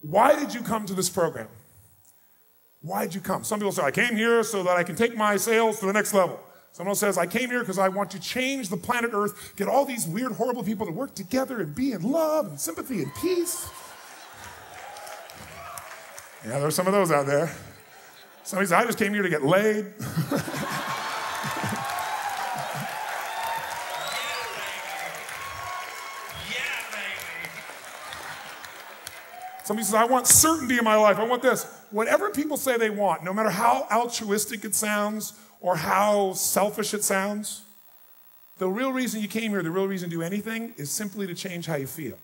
Why did you come to this program? Why did you come? Some people say, I came here so that I can take my sales to the next level. Someone else says, I came here because I want to change the planet Earth, get all these weird, horrible people to work together and be in love and sympathy and peace. Yeah, there's some of those out there. Somebody says, I just came here to get laid. Somebody says, I want certainty in my life. I want this. Whatever people say they want, no matter how altruistic it sounds or how selfish it sounds, the real reason you came here, the real reason to do anything is simply to change how you feel.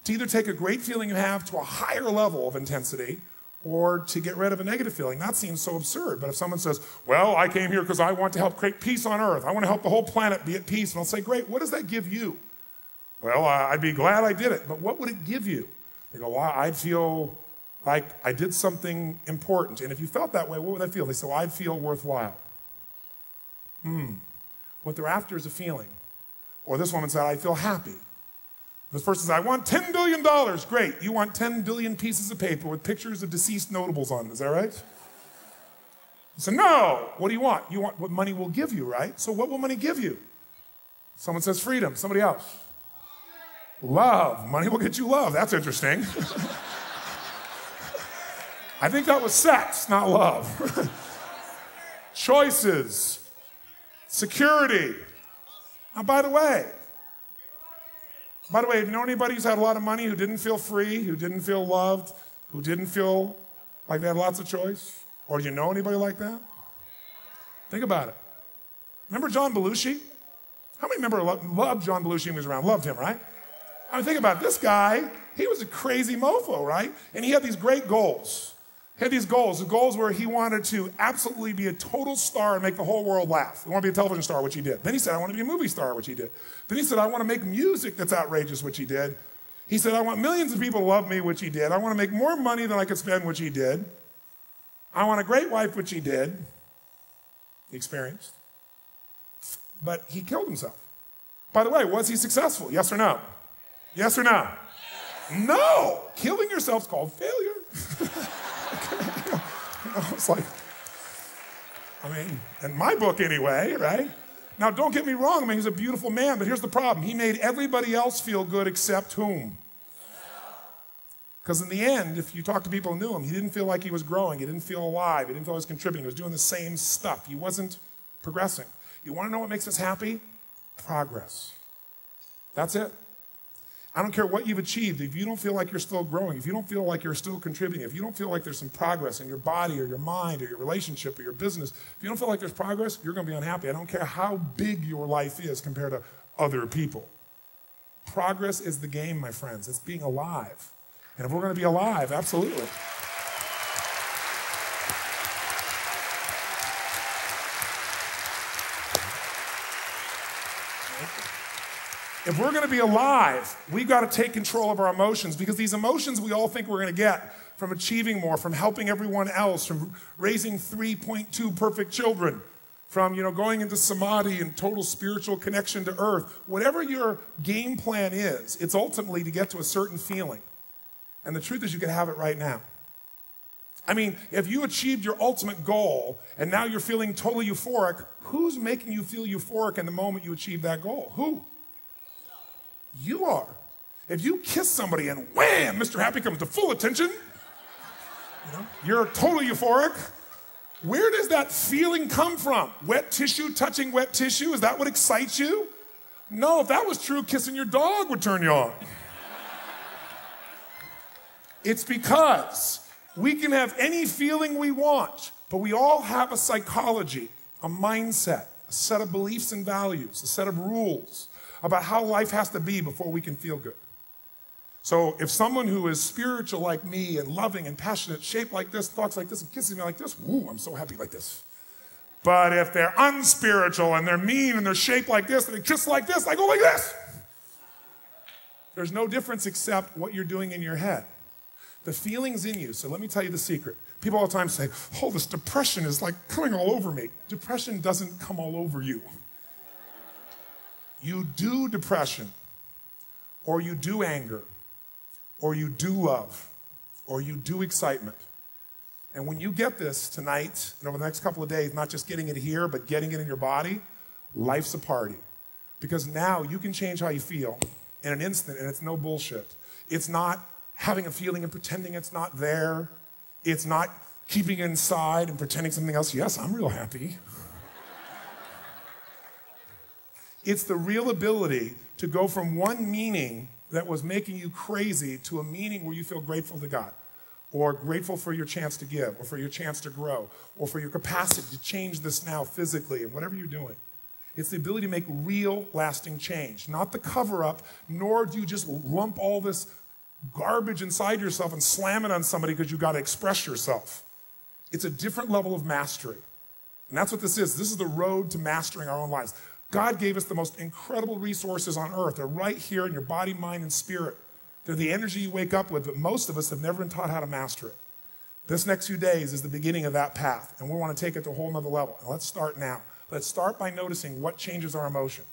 To either take a great feeling you have to a higher level of intensity or to get rid of a negative feeling. That seems so absurd. But if someone says, well, I came here because I want to help create peace on Earth. I want to help the whole planet be at peace. And I'll say, great, what does that give you? Well, I'd be glad I did it. But what would it give you? They go, well, I'd feel like I did something important. And if you felt that way, what would that feel? They say, well, I'd feel worthwhile. What they're after is a feeling. Or this woman said, I feel happy. This person says, I want $10 billion. Great. You want 10 billion pieces of paper with pictures of deceased notables on them. Is that right? I said, no. What do you want? You want what money will give you, right? So what will money give you? Someone says freedom. Somebody else. Love. Money will get you love. That's interesting. I think that was sex, not love. Choices. Security. Now, by the way, you know anybody who's had a lot of money who didn't feel free, who didn't feel loved, who didn't feel like they had lots of choice? Or do you know anybody like that? Think about it. Remember John Belushi? How many remember loved John Belushi when he was around? Loved him, right? I mean, think about it. This guy, he was a crazy mofo, right? And he had these great goals. He had these goals. The goals were he wanted to absolutely be a total star and make the whole world laugh. He wanted to be a television star, which he did. Then he said, I want to be a movie star, which he did. Then he said, I want to make music that's outrageous, which he did. He said, I want millions of people to love me, which he did. I want to make more money than I could spend, which he did. I want a great wife, which he did. He experienced. But he killed himself. By the way, was he successful? Yes or no? Yes or no? Yes. No! Killing yourself is called failure. It's like, I mean, in my book anyway, right? Now, don't get me wrong. I mean, he's a beautiful man, but here's the problem. He made everybody else feel good except whom? Because in the end, if you talk to people who knew him, he didn't feel like he was growing. He didn't feel alive. He didn't feel he was contributing. He was doing the same stuff. He wasn't progressing. You want to know what makes us happy? Progress. That's it. I don't care what you've achieved. If you don't feel like you're still growing, if you don't feel like you're still contributing, if you don't feel like there's some progress in your body or your mind or your relationship or your business, if you don't feel like there's progress, you're going to be unhappy. I don't care how big your life is compared to other people. Progress is the game, my friends. It's being alive. And if we're going to be alive, absolutely. If we're going to be alive, we've got to take control of our emotions, because these emotions we all think we're going to get from achieving more, from helping everyone else, from raising 3.2 perfect children, from going into samadhi and total spiritual connection to earth. Whatever your game plan is, it's ultimately to get to a certain feeling. And the truth is you can have it right now. I mean, if you achieved your ultimate goal and now you're feeling totally euphoric, who's making you feel euphoric in the moment you achieve that goal? Who? You are. If you kiss somebody and wham, Mr. Happy comes to full attention, you're totally euphoric. Where does that feeling come from? Wet tissue touching wet tissue? Is that what excites you? No, if that was true, kissing your dog would turn you on. It's because we can have any feeling we want, but we all have a psychology, a mindset, a set of beliefs and values, a set of rules about how life has to be before we can feel good. So if someone who is spiritual like me and loving and passionate, shaped like this, talks like this, and kisses me like this, woo, I'm so happy like this. But if they're unspiritual and they're mean and they're shaped like this and they kiss like this, I go like this. There's no difference except what you're doing in your head. The feeling's in you. So let me tell you the secret. People all the time say, oh, this depression is like coming all over me. Depression doesn't come all over you. You do depression, or you do anger, or you do love, or you do excitement. And when you get this tonight and over the next couple of days, not just getting it here, but getting it in your body, life's a party. Because now you can change how you feel in an instant, and it's no bullshit. It's not having a feeling and pretending it's not there. It's not keeping it inside and pretending something else. Yes, I'm real happy. It's the real ability to go from one meaning that was making you crazy to a meaning where you feel grateful to God, or grateful for your chance to give, or for your chance to grow, or for your capacity to change this now physically and whatever you're doing. It's the ability to make real, lasting change, not the cover-up, nor do you just lump all this garbage inside yourself and slam it on somebody because you've got to express yourself. It's a different level of mastery. And that's what this is. This is the road to mastering our own lives. God gave us the most incredible resources on earth. They're right here in your body, mind, and spirit. They're the energy you wake up with, but most of us have never been taught how to master it. This next few days is the beginning of that path, and we want to take it to a whole nother level. And let's start now. Let's start by noticing what changes our emotion.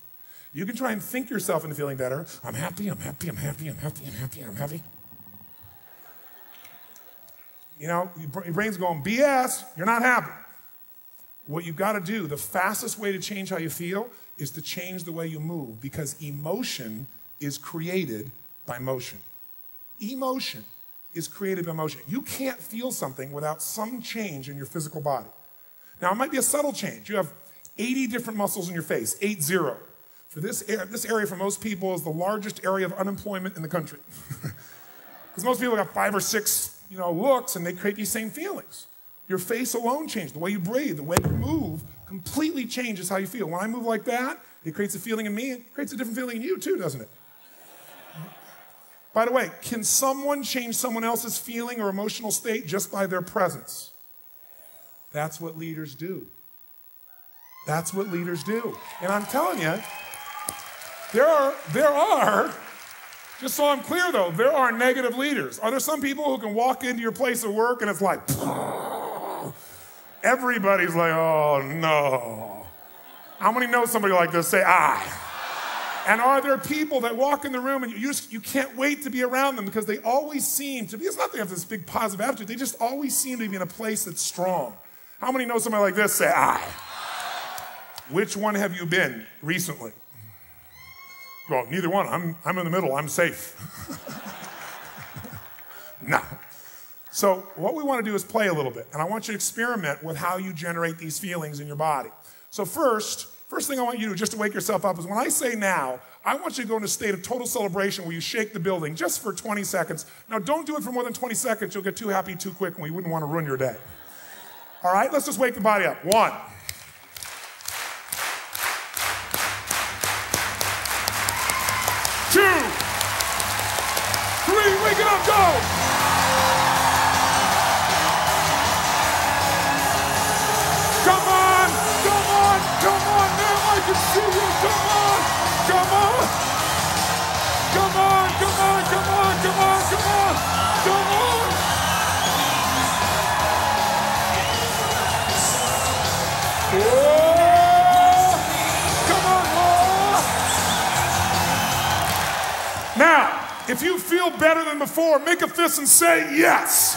You can try and think yourself into feeling better. I'm happy, I'm happy, I'm happy, I'm happy, I'm happy, I'm happy. You know, your brain's going, BS, you're not happy. What you've got to do, the fastest way to change how you feel is to change the way you move, because emotion is created by motion. Emotion is created by motion. You can't feel something without some change in your physical body. Now, it might be a subtle change. You have 80 different muscles in your face, 80. For this area for most people is the largest area of unemployment in the country. Because most people got 5 or 6, looks, and they create these same feelings. Your face alone changes. The way you breathe, the way you move completely changes how you feel. When I move like that, it creates a feeling in me. It creates a different feeling in you too, doesn't it? By the way, can someone change someone else's feeling or emotional state just by their presence? That's what leaders do. That's what leaders do. And I'm telling you, there are, just so I'm clear though, there are negative leaders. Are there some people who can walk into your place of work and it's like, everybody's like, oh no. How many know somebody like this? Say, I. And are there people that walk in the room and you can't wait to be around them because they always seem to be, it's not that they have this big positive attitude, they just always seem to be in a place that's strong. How many know somebody like this? Say, I. Which one have you been recently? Well, neither one. I'm in the middle. I'm safe. No. So what we want to do is play a little bit. And I want you to experiment with how you generate these feelings in your body. So first thing I want you to do just to wake yourself up is when I say now, I want you to go into a state of total celebration where you shake the building just for 20 seconds. Now, don't do it for more than 20 seconds. You'll get too happy too quick and we wouldn't want to ruin your day. All right, let's just wake the body up. 1. 2, 3, wake it up, go! Come on, come on, come on, now I can see you, come on, come on! Come on, come on, come on, come on, come on, come on! Whoa! Come on, whoa! Now, if you feel better than before, make a fist and say yes.